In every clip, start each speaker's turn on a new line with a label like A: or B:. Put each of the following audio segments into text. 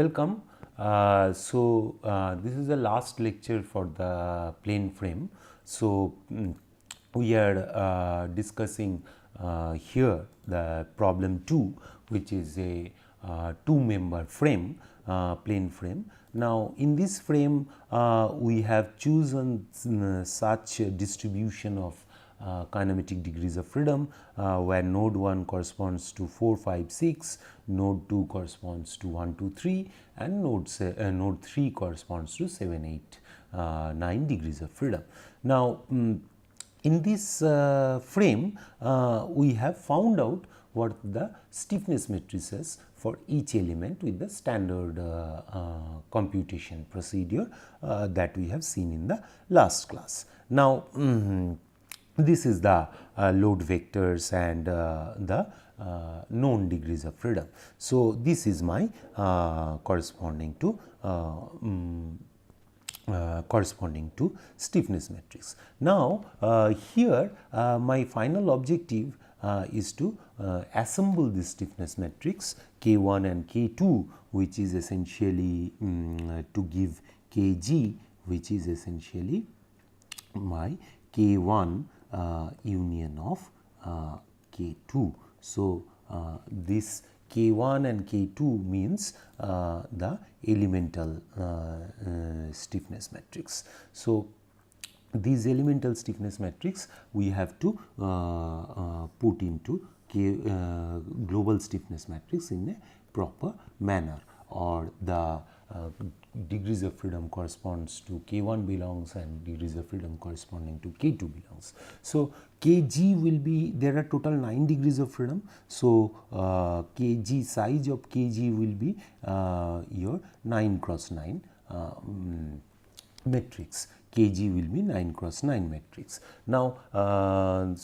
A: Welcome. This is the last lecture for the plane frame. So, we are discussing here the problem 2, which is a two-member frame, plane frame. Now, in this frame, we have chosen such a distribution of kinematic degrees of freedom, where node 1 corresponds to 4, 5, 6, node 2 corresponds to 1, 2, 3, and node 3 corresponds to 7, 8, 9 degrees of freedom. Now, in this frame, we have found out what the stiffness matrices for each element with the standard computation procedure that we have seen in the last class. Now, this is the load vectors and the known degrees of freedom. So, this is my corresponding to stiffness matrix. Now, here my final objective is to assemble this stiffness matrix K1 and K2, which is essentially to give Kg, which is essentially my K1 union of K2. So, this K1 and K2 means the elemental stiffness matrix. So, these elemental stiffness matrix we have to put into global stiffness matrix in a proper manner, or the degrees of freedom corresponds to K1 belongs and degrees of freedom corresponding to K2 belongs. So, Kg will be, there are total 9 degrees of freedom. So, Kg, size of Kg will be your 9 cross 9 matrix. Kg will be 9 cross 9 matrix. Now, how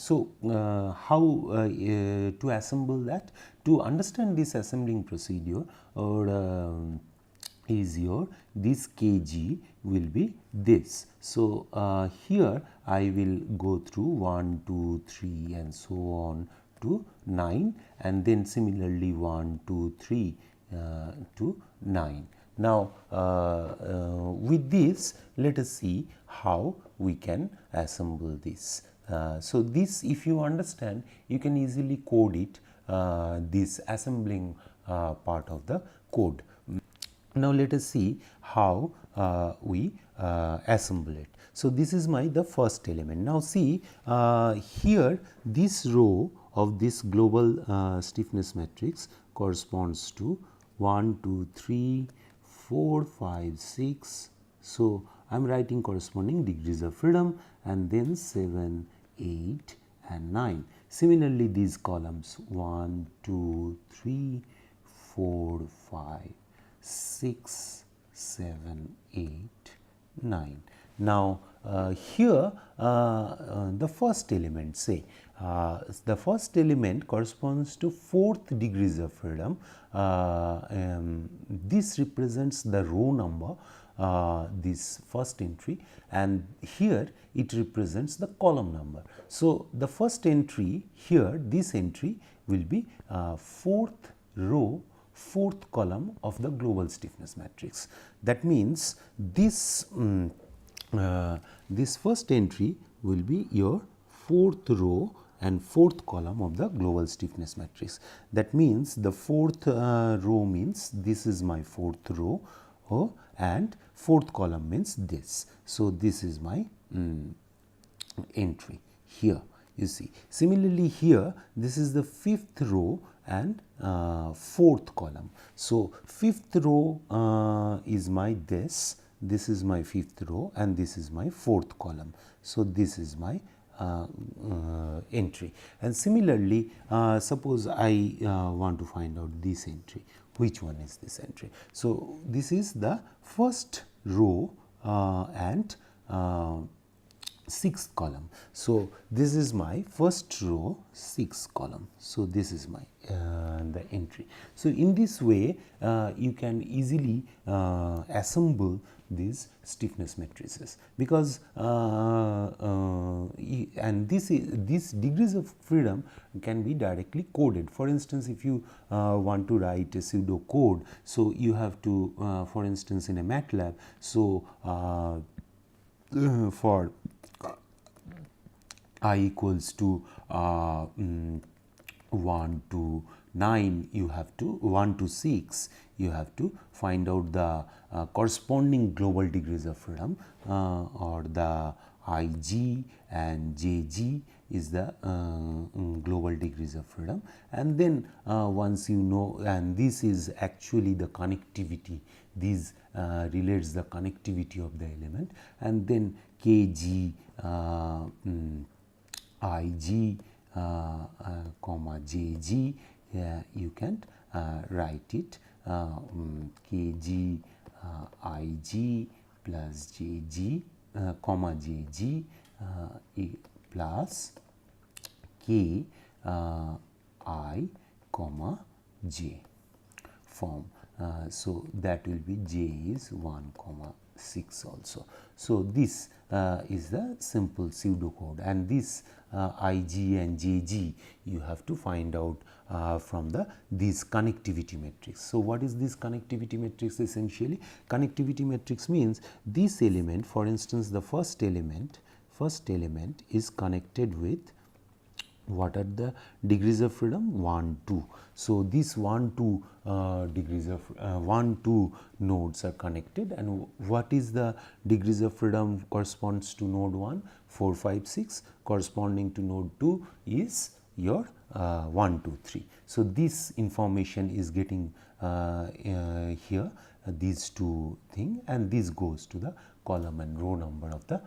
A: to assemble that? To understand this assembling procedure, or is your this Kg will be this. So, here I will go through 1, 2, 3 and so on to 9, and then similarly 1, 2, 3 to 9. Now, with this, let us see how we can assemble this. So, this, if you understand, you can easily code it, this assembling part of the code. Now, let us see how we assemble it. So, this is the first element. Now, see here this row of this global stiffness matrix corresponds to 1, 2, 3, 4, 5, 6. So, I am writing corresponding degrees of freedom, and then 7, 8 and 9. Similarly, these columns 1, 2, 3, 4, 5, 6, 7, 8, 9. Now, here the first element, say the first element corresponds to 4th degrees of freedom. This represents the row number, this first entry, and here it represents the column number. So, the first entry here, this entry will be 4th row, 4th column of the global stiffness matrix. That means this this first entry will be your 4th row and 4th column of the global stiffness matrix. That means the 4th row means this is my 4th row, and 4th column means this. So, this is my entry here, you see. Similarly, here this is the 5th row and 4th column. So, 5th row is my this is my 5th row, and this is my 4th column. So, this is my entry. And similarly, suppose I want to find out this entry. Which one is this entry? So, this is the first row and sixth column. So this is my first row, sixth column. So this is my the entry. So in this way you can easily assemble these stiffness matrices, because and these degrees of freedom can be directly coded. For instance, if you want to write a pseudo code, so you have to for instance in a MATLAB, so for I equals to 1 to 9, you have to 1 to 6, you have to find out the corresponding global degrees of freedom, or the Ig and Jg is the global degrees of freedom. And then once you know, and this is actually the connectivity, this relates the connectivity of the element, and then Kg Ig comma Jg, you can write it Kg Ig plus Jg comma Jg plus K I comma J form. So that will be J is 1 comma 6 also. So this is the simple pseudocode, and this Ig and Jg you have to find out from this connectivity matrix. So what is this connectivity matrix? Essentially, connectivity matrix means this element, for instance the first element is connected with, what are the degrees of freedom? 1, 2. So this 1, 2 degrees of 1, 2 nodes are connected, and what is the degrees of freedom corresponds to node 1? 4, 5, 6. Corresponding to node 2 is your 1, 2, 3. So this information is getting here, these two things, and this goes to the column and row number of the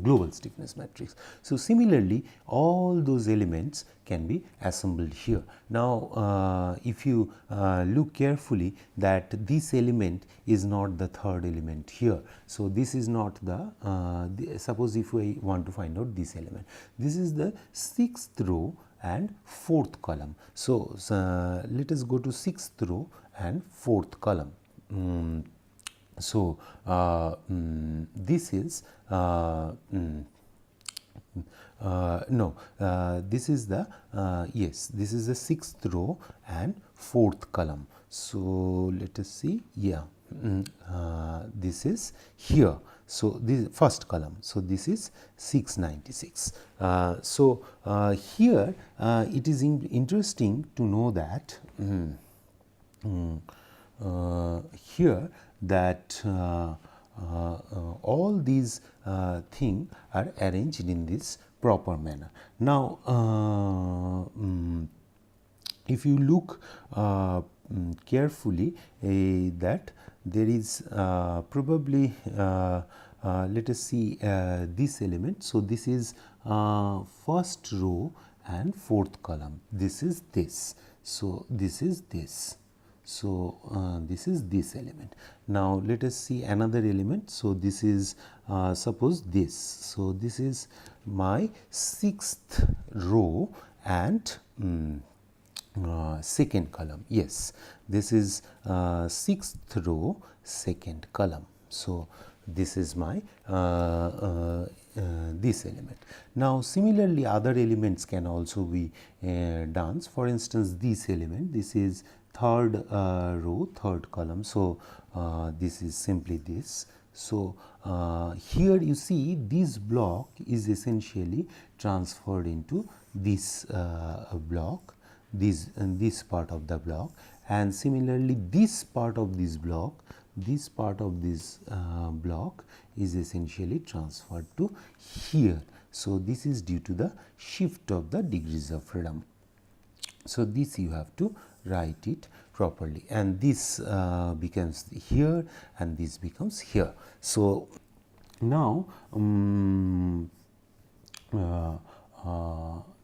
A: global stiffness matrix. So similarly, all those elements can be assembled here. Now if you look carefully, that this element is not the third element here. So this is not the suppose if we want to find out this element, this is the sixth row and fourth column. So let us go to sixth row and fourth column. So this is this is the yes, this is the sixth row and fourth column. So let us see, yeah, this is here. So this first column, so this is 696. So here it is interesting to know that here that all these things are arranged in this proper manner. Now if you look carefully, that there is probably let us see this element. So this is first row and fourth column, this is this, so this is this. So this is this element. Now let us see another element. So this is suppose this. So this is my sixth row and second column. Yes, this is sixth row, second column. So this is my this element. Now similarly, other elements can also be done. For instance, this element, this is third row, third column. So this is simply this. So here you see this block is essentially transferred into this block, this part of the block, and similarly this part of this block, this part of this block is essentially transferred to here. So this is due to the shift of the degrees of freedom. So this you have to write it properly, and this becomes here and this becomes here. So now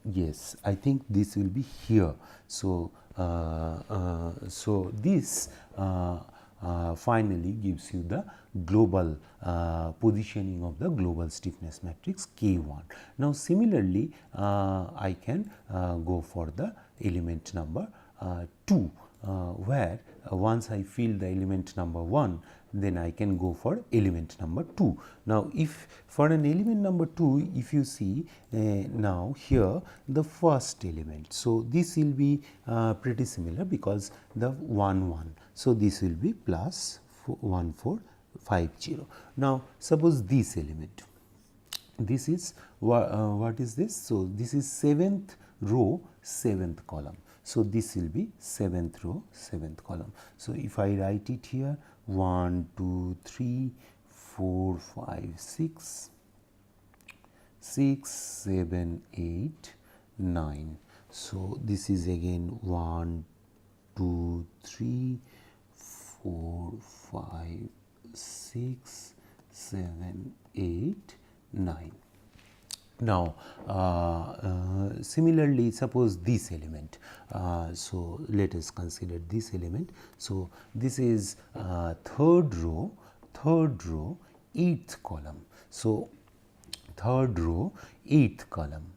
A: yes, I think this will be here. So so this finally gives you the global positioning of the global stiffness matrix K1. Now, similarly, I can go for the element number 2, where once I fill the element number 1, then I can go for element number 2. Now, if for an element number 2, if you see now here the first element, so this will be pretty similar because the 1 1. So, this will be plus 1450. Now, suppose this element, this is what is this? So, this is 7th row 7th column. So, this will be 7th row 7th column. So, if I write it here 1 2 3 4 5 6 6 7 8 9. So, this is again 1 2 3 4 5 6 7 8 9. Now, similarly, suppose this element. So, let us consider this element. So, this is third row 8th column. So, third row 8th column.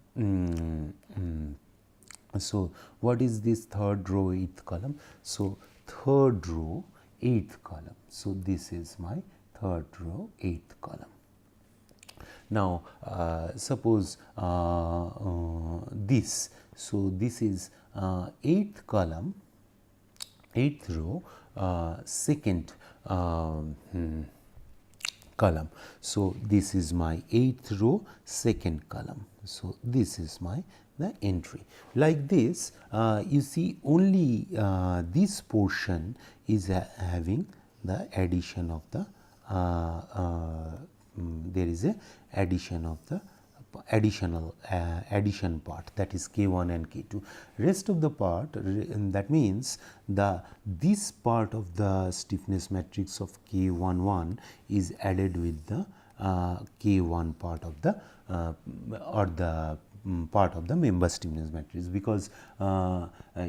A: So, what is this third row 8th column? So, third row 8th column. So, this is my third row 8th column. Now, suppose this. So, this is 8th column, 8th row, 2nd column. So, this is my 8th row, 2nd column. So, this is the entry. Like this, you see only this portion is having the addition of the there is a addition of the addition part, that is K1 and K2. Rest of the part, that means this part of the stiffness matrix of K11 is added with the K1 part of the or the part of the member stiffness matrix, because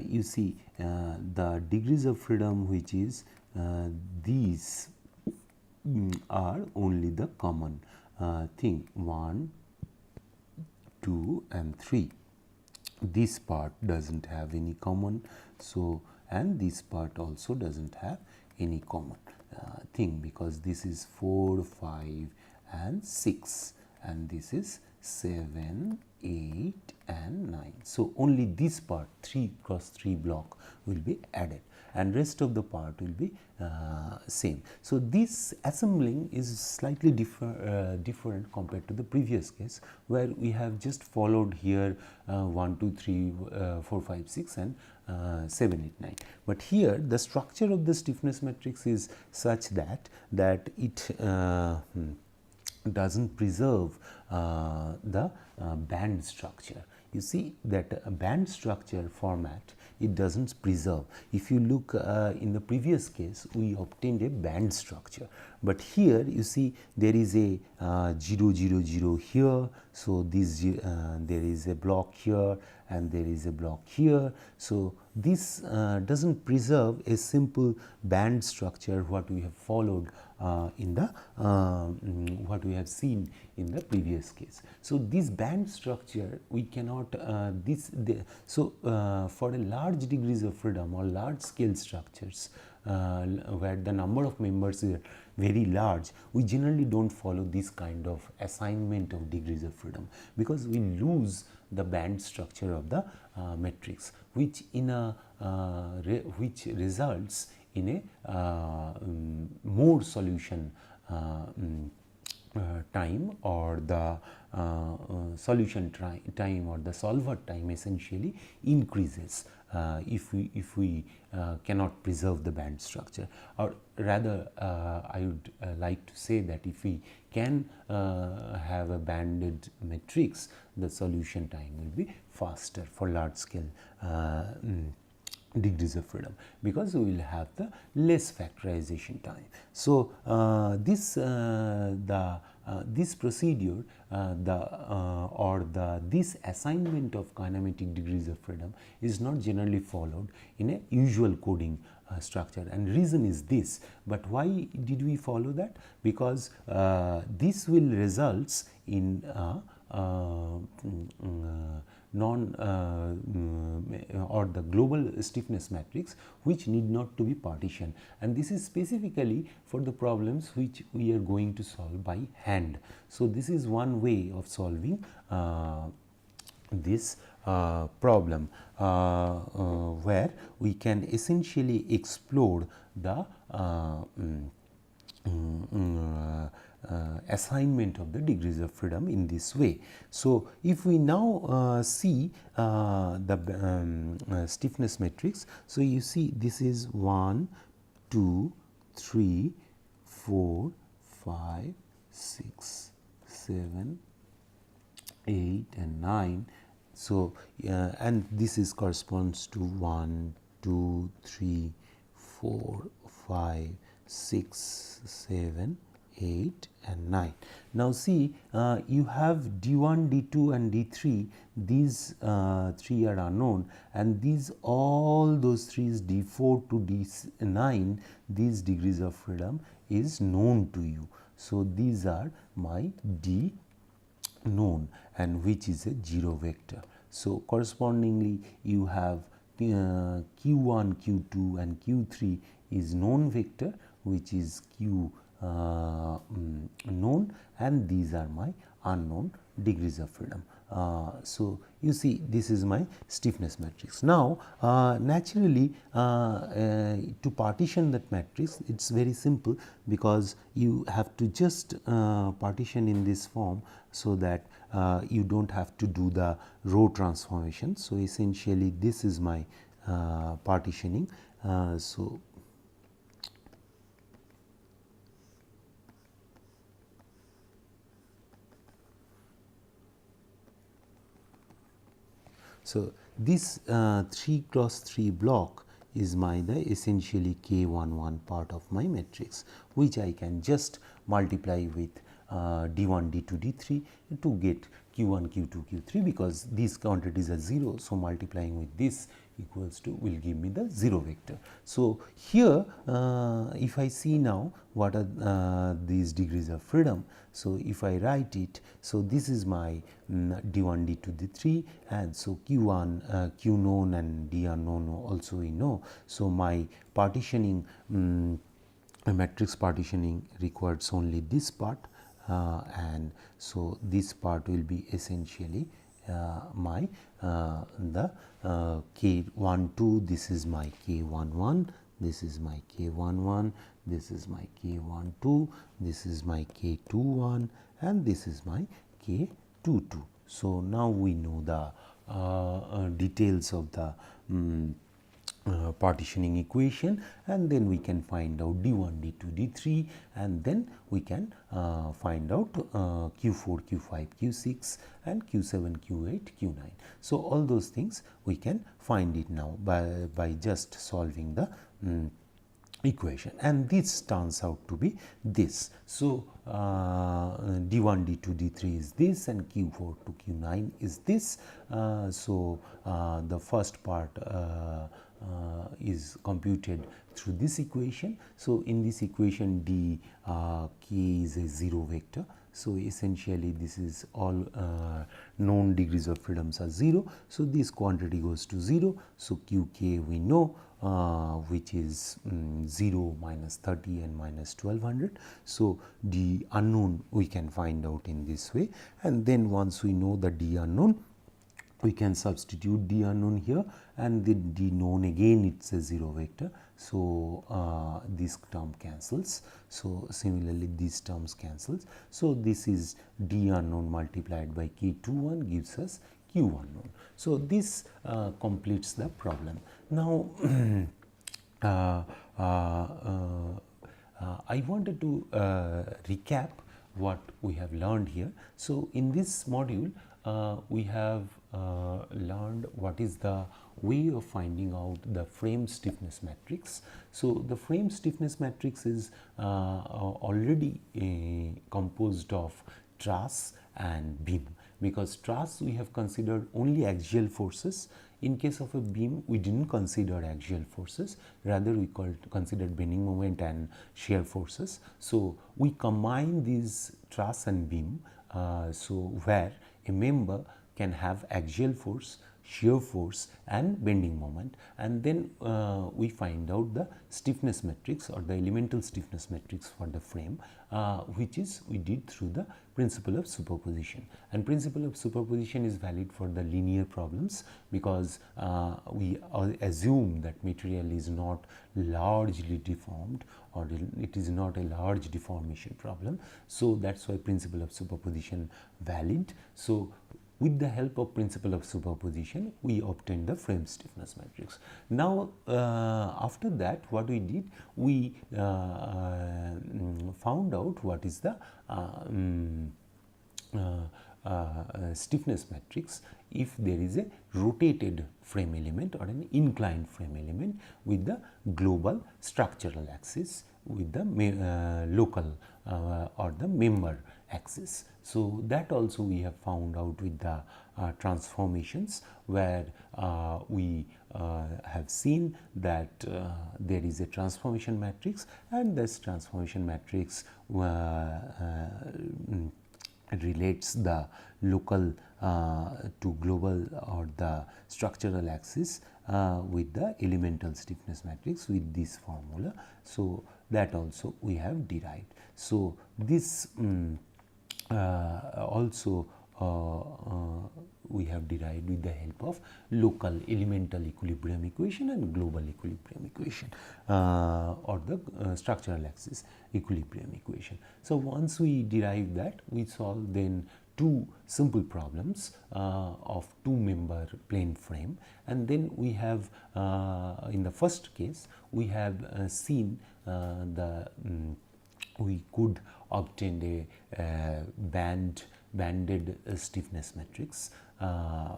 A: you see the degrees of freedom, which is these are only the common thing 1, 2 and 3. This part does not have any common. So, and this part also does not have any common thing, because this is 4, 5 and 6 and this is 7, 8 and 9. So, only this part 3 cross 3 block will be added and rest of the part will be same. So, this assembling is slightly different compared to the previous case, where we have just followed here 1, 2, 3, 4, 5, 6 and 7, 8, 9. But here the structure of the stiffness matrix is such that it does not preserve the band structure. You see that a band structure format, it does not preserve. If you look in the previous case, we obtained a band structure, but here you see there is a 0 0 0 here. So, this there is a block here and there is a block here. So, this does not preserve a simple band structure what we have followed in the what we have seen in the previous case. So, this band structure we cannot for a large degrees of freedom or large scale structures where the number of members is very large, we generally do not follow this kind of assignment of degrees of freedom, because we lose the band structure of the matrix, which in a which results in a more solution time, or the solution time or the solver time essentially increases if we cannot preserve the band structure, or rather I would like to say that if we can have a banded matrix, the solution time will be faster for large scale degrees of freedom, because we will have the less factorization time. So, this the this procedure this assignment of kinematic degrees of freedom is not generally followed in a usual coding structure, and reason is this. But why did we follow that? Because this will results in or the global stiffness matrix, which need not to be partitioned, and this is specifically for the problems which we are going to solve by hand. So this is one way of solving this problem where we can essentially explore the assignment of the degrees of freedom in this way. So if we now see the stiffness matrix, so you see this is 1, 2, 3, 4, 5, 6, 7, 8 and 9. So and this is corresponds to 1, 2, 3, 4, 5, 6, 7, 8 and 9. Now see, you have D1, D2 and D3, these 3 are unknown, and these all those 3's D4 to D9, these degrees of freedom is known to you. So these are my D known, and which is a 0 vector. So correspondingly you have Q1, Q2 and Q3 is known vector, which is Q known, and these are my unknown degrees of freedom. So you see, this is my stiffness matrix. Now naturally to partition that matrix, it's very simple, because you have to just partition in this form, so that you don't have to do the row transformation. So essentially this is my partitioning. So this 3 cross 3 block is the essentially K11 part of my matrix, which I can just multiply with D1, D2, D3 to get Q1, Q2, Q3, because these quantities are 0. So multiplying with this equals to will give me the 0 vector. So here if I see now what are these degrees of freedom. So if I write it, so this is my D1, D2, D3, and so Q1 Q known and D unknown also we know. So my partitioning matrix partitioning requires only this part, and so this part will be essentially my the K12, this is my K11, this is my K11, this is my K12, this is my K21, and this is my K22. So now we know the details of the partitioning equation, and then we can find out D1, D2, D3, and then we can find out Q4, Q5, Q6 and Q7, Q8, Q9. So all those things we can find it now by just solving the equation, and this turns out to be this. So D1, D2, D3 is this, and Q4 to Q9 is this. So the first part is computed through this equation. So in this equation D K is a 0 vector. So essentially this is all known degrees of freedoms are 0. So this quantity goes to 0. So Qk we know, which is 0, minus 30 and minus 1200. So D unknown we can find out in this way, and then once we know the D unknown, we can substitute D unknown here, and the D known again it's a 0 vector. So this term cancels. So similarly these terms cancels. So this is D unknown multiplied by K21 gives us Q unknown. So this completes the problem. Now I wanted to recap what we have learned here. So in this module we have learned what is the way of finding out the frame stiffness matrix. So the frame stiffness matrix is already composed of truss and beam, because truss we have considered only axial forces. In case of a beam, we didn't consider axial forces, rather we considered bending moment and shear forces. So we combine these truss and beam, so where a member can have axial force, shear force and bending moment, and then we find out the stiffness matrix or the elemental stiffness matrix for the frame, which is we did through the principle of superposition. And principle of superposition is valid for the linear problems, because we assume that material is not largely deformed, or it is not a large deformation problem. So that's why principle of superposition valid. So with the help of principle of superposition, we obtained the frame stiffness matrix. Now, after that, what we did, we found out what is the stiffness matrix if there is a rotated frame element or an inclined frame element with the global structural axis with the local or the member axis. So that also we have found out with the transformations, where we have seen that there is a transformation matrix, and this transformation matrix relates the local to global or the structural axis with the elemental stiffness matrix with this formula. So that also we have derived. So this also we have derived with the help of local elemental equilibrium equation and global equilibrium equation or the structural axis equilibrium equation. So once we derive that, we solve then two simple problems of two member plane frame, and then we have in the first case we have seen we could obtain a banded stiffness matrix,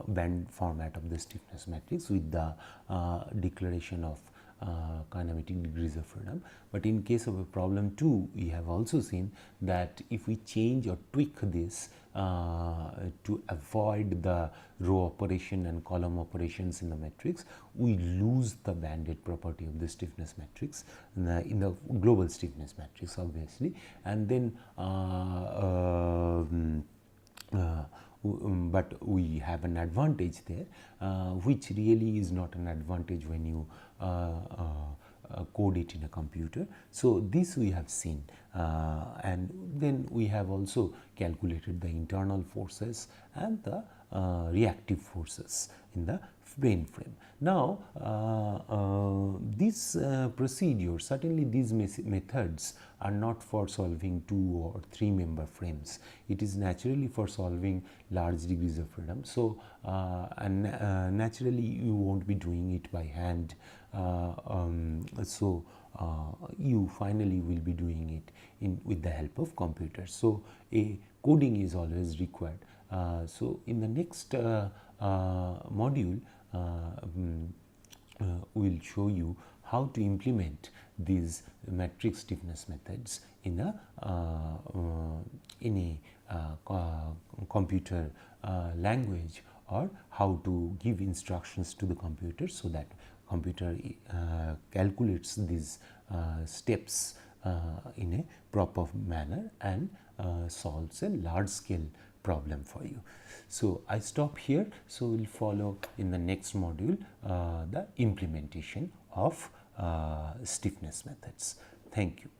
A: band format of the stiffness matrix with the declaration of kinematic degrees of freedom. But in case of a problem 2, we have also seen that if we change or tweak this to avoid the row operation and column operations in the matrix, we lose the banded property of the stiffness matrix in the global stiffness matrix, obviously. And then but we have an advantage there, which really is not an advantage when you code it in a computer. So this we have seen, and then we have also calculated the internal forces and the reactive forces in the plane frame. Now this procedure, certainly these methods are not for solving 2 or 3 member frames. It is naturally for solving large degrees of freedom. So and naturally you won't be doing it by hand. So you finally will be doing it with the help of computers. So a coding is always required. So in the next module we will show you how to implement these matrix stiffness methods in a computer language, or how to give instructions to the computer so that computer calculates these steps in a proper manner and solves a large scale problem for you. So I stop here. So we'll follow in the next module the implementation of stiffness methods. Thank you.